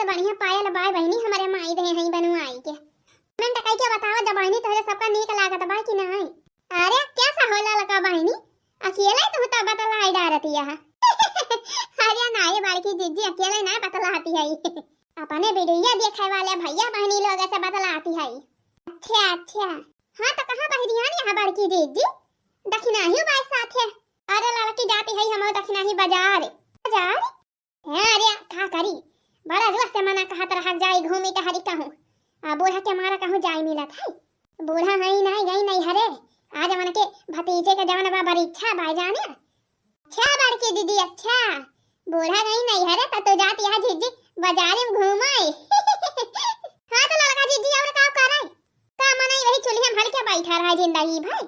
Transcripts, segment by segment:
बढ़िया पायल बाय बहनी हमारे माई दे हई बनू आई के मैं टकाई के बतावा जब बहनी तोरे सबका नीक लागत बा कि नहीं। अरे कैसा होला लका बहनी अकेले तो होता बतला आई डारती है अरे नाई बालकी जीजी अकेले ना बतला आती है अपने वीडियो देखे वाले भैया बहनी लोग ऐसे बतला आती है। अच्छा अच्छा हां तो कहां बहरियान यहां बड़की जीजी दक्षिणाही बाई साथ है। अरे लड़की जाती है हम दक्षिणाही बाजार बाजार है। अरे का करी बड़ा जोर से मना कहा तरह जाई घूमी टहरी कहूं बूढ़ा के मारा कहूं जाई मिलत है। बूढ़ा नहीं नहीं गई नहीं हरे आज मन के भतीजे के जवन बा बड़ी इच्छा भाई जाने। अच्छा बड़की दीदी अच्छा बूढ़ा नहीं हरे तो जाती है जीजी बाजार में घूमाई हां तो लड़का जीजी और का करे का मनाई वही चूल्हे में हड़ के बैठा रहा जिंदगी भाई।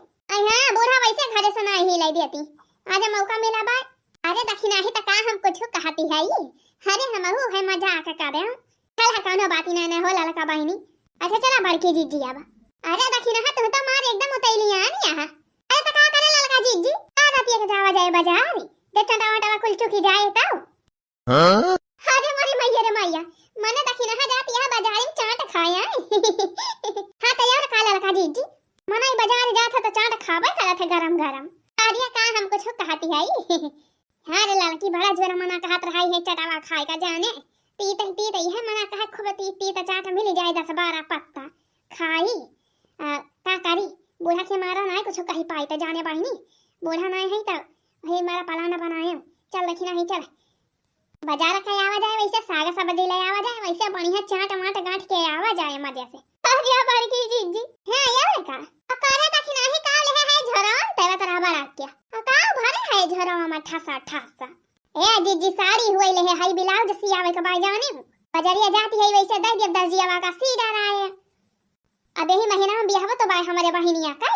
हां बूढ़ा वैसे घरे से नहीं लाई देती आज मौका मिला बा। अरे दक्षिणाही तो का हम कुछ कहती है ये अरे हमहु है मजाक कर रहे चल कोनो बात ही ना हो लड़का बहनी। अच्छा चला बड़की जीजी अब अरे दक्षिणा तो मार एकदम उतैली आनी यहां। अरे तो का करे लड़का जीजी आ राती के जावा जाए बाजार दे टंडा टंडा कुल चुकी जाए तो हां अरे मोरी मैया रे मैया मने दक्षिणा जाती है बाजार में चाट खाया हां तैयार का लड़का जीजी मने बाजार जात तो चाट खावे करत है गरम गरम। अरे का हम कुछ कहती है हां रे लड़की बड़ा जोर मना कहत रहा है चटावा खाए का जाने तीत है मना कहा खूब तीत चाट मिल जाए 10-12 पत्ता खाई का करी बूढ़ा के मारा ना कुछ कही पाई तो जाने बहनी बूढ़ा ना है तो हे मारा पलाना बनाया चल दक्षिणा ही चल बाजार का आवा जाए वैसे साग सब्जी ले आवा जाए वैसे बढ़िया चाट माट गांठ के आवा जाए मजे से। अरे बड़की जीजी हां यार का करे दक्षिणा ही का ले है झरम तेरा तरह बड़ा क्या का भरे है झरम में ठसा ठसा ए जीजी साड़ी हुई ले है ब्लाउज सियावे के बाई जाने बजरिया जाती है वैसे दे देव दर्जियावा का सीधा रहा है। अब यही महीना में बियाह तो बाई हमारे बहिनिया का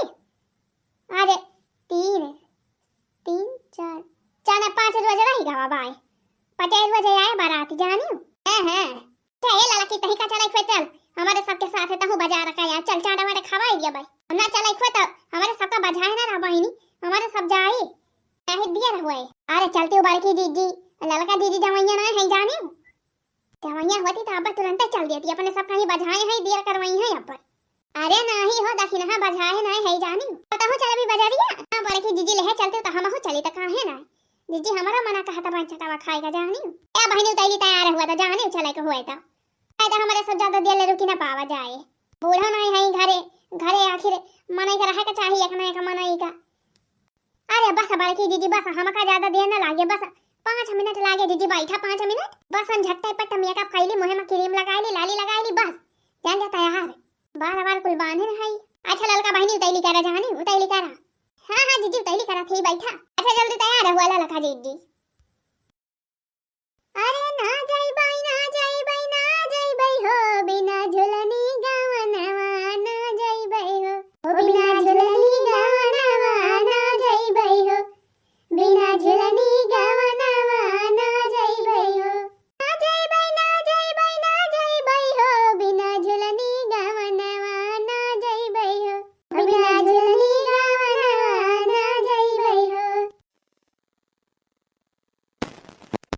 अरे 3 4 5 रोज रही गवा बाई 50 बजे आए बारात जानी है चल लड़की तही का चलाई चल हमारे सबके साथ है तहु बाजार का यार चल चाटा वाटा खवाई दिया भाई ना चलाई तो हमारे सबका बजाए ना रहा बहिनी हमारे सब जाए चाहे दिया रहुए। अरे चलती हूं बड़की जीजी लड़का जीजी जवैया ना है जानी जवैया होती तो अब तुरंत चल देती अपने सब कहीं बजाए है दिया करवाई है अब। अरे नहीं हो दक्षिणा बजाए ना है जानी तो हूं चल अभी बजारिया हां बड़की जीजी ले चलते तो हम चली तो काहे ना जीजी हमारा मना कहा था बन चटावा खाएगा जानी ए बहनी उतैली तैयार हुआ था जानी चले के हुआ था फायदा हमारे सब ज्यादा दिल रुकी ना पावा जाए बूढ़ा नहीं है घरे घरे आखिर मनाई का रहे का चाहिए एक ना एक मनाई का। अरे बस बड़की जीजी बस हमका ज्यादा देर ना लागे बस 5 मिनट लागे जीजी बैठा 5 मिनट बस हम झटपट पट्टा मेकअप कैली मुंह में क्रीम लगाईली लाली लगाईली बस जान जाता यार बार कुल बांधे है। अच्छा लड़का बहनी उतैली करा जानी उतैली करा हां जीजी उतैली करा थी बैठा। अच्छा जल्दी तैयार हुआ लड़का जीजी। अरे ना जाई बाई हो बिना झुलनी गावनवा ना जाई बाई हो बिना झुलनी गावनवा ना जाई बाई हो बिना झुलनी गावनवा ना जाई बाई हो ना जाई बाई हो बिना झुलनी गावनवा ना जाई बाई हो बिना झुलनी गावनवा ना जाई बाई हो।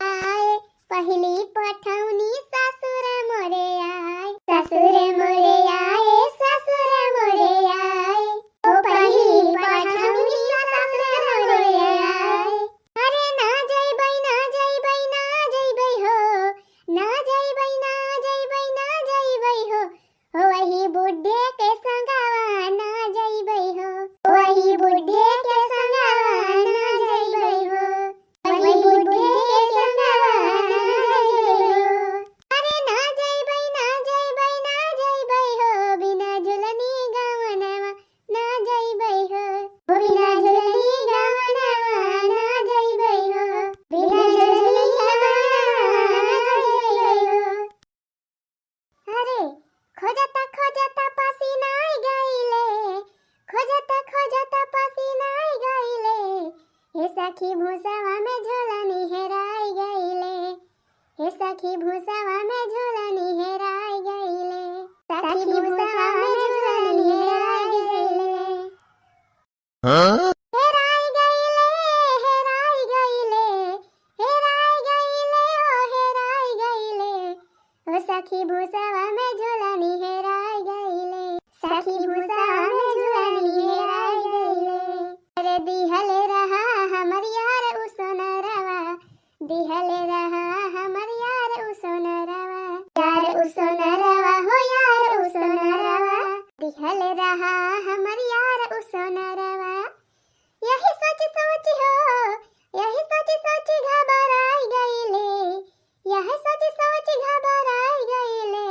आए पहली पठौनी ससुर मोरे आए ससुर मोरे आए ससुर मोरे आए ओ पहली पठौनी ससुर मोरे आए। अरे ना जाई बाई हो ना जाई बाई हो वही बुड्ढे के संगवा ना जाई बाई हो वही बुड्ढे के संगवा ना जाई बाई हो वही बुड्ढे के संगवा ना जाई बाई हो। अरे ना जाई बाई सखी भूसावा में झूलनी हेराई गईले, सखी भूसावा में झूलनी हेराई गईले। अरे दिहले रहा हमर यार उ सोनरवा, दिहले रहा हमर यार उ सोनरवा, यार उ सोनरवा हो यार उ सोनरवा, दिहले रहा हमर यार उ सोनरवा। यही सोच सोच हो, यही सोच सोच घबराई गईले, यही सोच सोच घबराई गईले।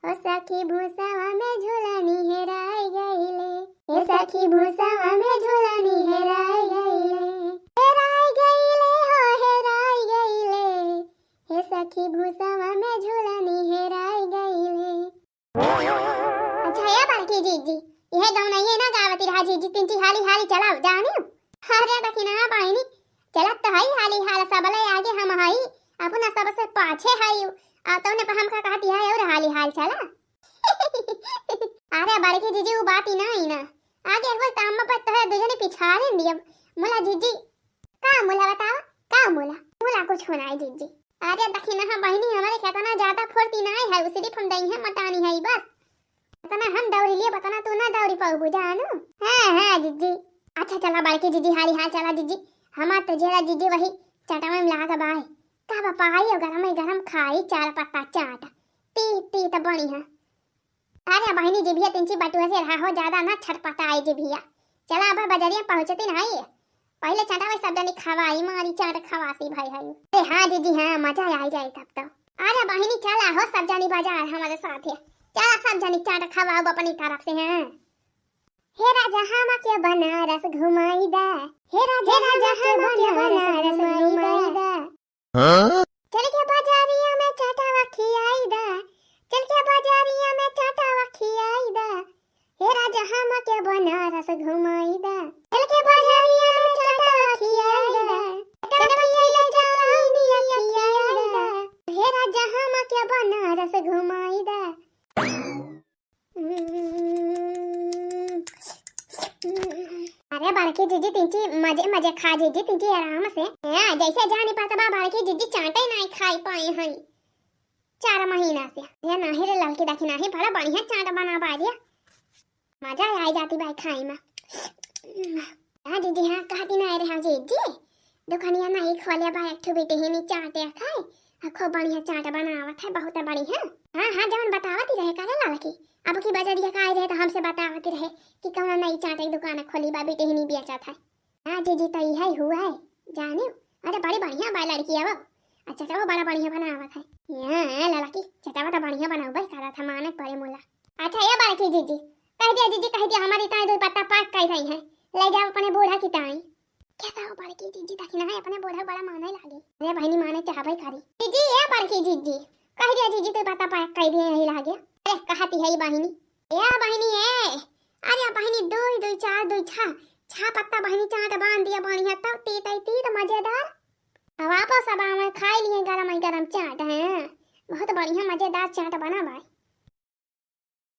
ओ सखी भूसावा में झूलनी हेराई गईले, ए सखी भूसावा में झूलनी हेराई गईले, हेराई गईले हो हेराई गईले, हे सखी भूसावा में झूलनी हेराई गईले। अच्छा ये बड़की जीजी, यह गाँव नहीं है ना गावती रहा जीजी तीन हाली हाली चलाओ जाने। अरे दखिना बहिनी चलत तो हई हाली हाल सबले आगे हम हई, अपना सबसे पाछे हई। तो ने हम का कहती है और हाली हाल चला। अरे बड़की जीजी वो बात ही ना आगे कोई काम पर तो है दूसरे पिछाड़े दिया मुला जीजी का मुला बताओ का मुला कुछ होना है जीजी। अरे दखिना बहिनी हमारे कितना ज्यादा फुर्ती ना है, सिर्फ हम दही है मतानी है बस, इतना हम दौड़ी लिए बताना तू ना दौड़ी पाऊ बुझानो। हां जीजी अच्छा चला बड़की जीजी हाली हाल चला जीजी। हमार तो जेरा जीजी वही चटावे में लगा बाय का पाई और गरम खाई चार पत्ता चाट ती ती तो बनी है। अरे बहिनी जी भैया तिंची बटुआ से रहा हो ज्यादा ना छटपटा आई जी भैया। चला अब बाजारिया पहुंचती ना आई पहले चटावे सब जनी खवाई मारी चाट खवासी भाई है। अरे हां जीजी हां मजा आ जाए तब तो। अरे बहिनी चला हो सब जनी बाजार हमारे साथ है, चला सब जनी चाट खवाओ अपनी तरफ से। हैं हे राजा हम के बनारस घुमाई दा, हे राजा हम के बनारस घुमाई दा। हां चल के बाजारिया में चाटावा खियाई दा, चल के बाजारिया में चाटावा खियाई दा, हे राजा हम के बनारस घुमाई दा, चल के बाजारिया में चाटावा खियाई दा, चटवैया जानी खियाई दा, हे राजा हम के बनारस घुमाई दा। अरे बड़की जीजी तिंची मजे खा जीजी तिंची आराम से। जैसे जानी पाता बा बड़की जीजी चाटे नहीं खाई पाई हई 4 महीना से। ये नाही रे ललकी देखी नाही बड़ा बढ़िया चाट बना पा दिया, मजा आ जाती भाई खाई में। हां जीजी हां कहती ना रे हां जीजी दुकानिया नहीं खोले बा एक बेटे ही नहीं चाटे खाई खूब बढ़िया चाट बनावत है बहुत बढ़िया। हां जवन बतावत रहे करे ललकी अब की बाजारिया का आई रहे तो हमसे बतावती रहे कि कौन नई चाट की दुकान खोली बा बेटे ही नहीं बेचा था। हां जीजी तो यही हुआ है जाने। अरे बड़ी बढ़िया बा लड़की है वो, अच्छा वो बड़ा बढ़िया बनावत है। हां लड़की चटावा तो बढ़िया बनाओ भाई करा था माने परे मोला। अच्छा ये बड़की जीजी कह दिया हमारी ताई दो पत्ता पाक कई रही है, ले जाओ अपने बूढ़ा की ताई। कैसा हो बड़की जीजी दखिना है अपने बूढ़ा बड़ा माने लागे। अरे बहनी माने चाह भाई खरी जीजी ये बड़की जीजी कह दिया जीजी तो पत्ता पाक कई दिए यही लागे। अरे कहती है बहिनी या बहिनी है। अरे बहिनी 2 2 4 2 6 पत्ता बहिनी चाट बांध दिया बढ़िया तब ती तो मजेदार। अब आप सब में खाई लिए गरम चाट है बहुत बढ़िया मजेदार चाट बना भाई।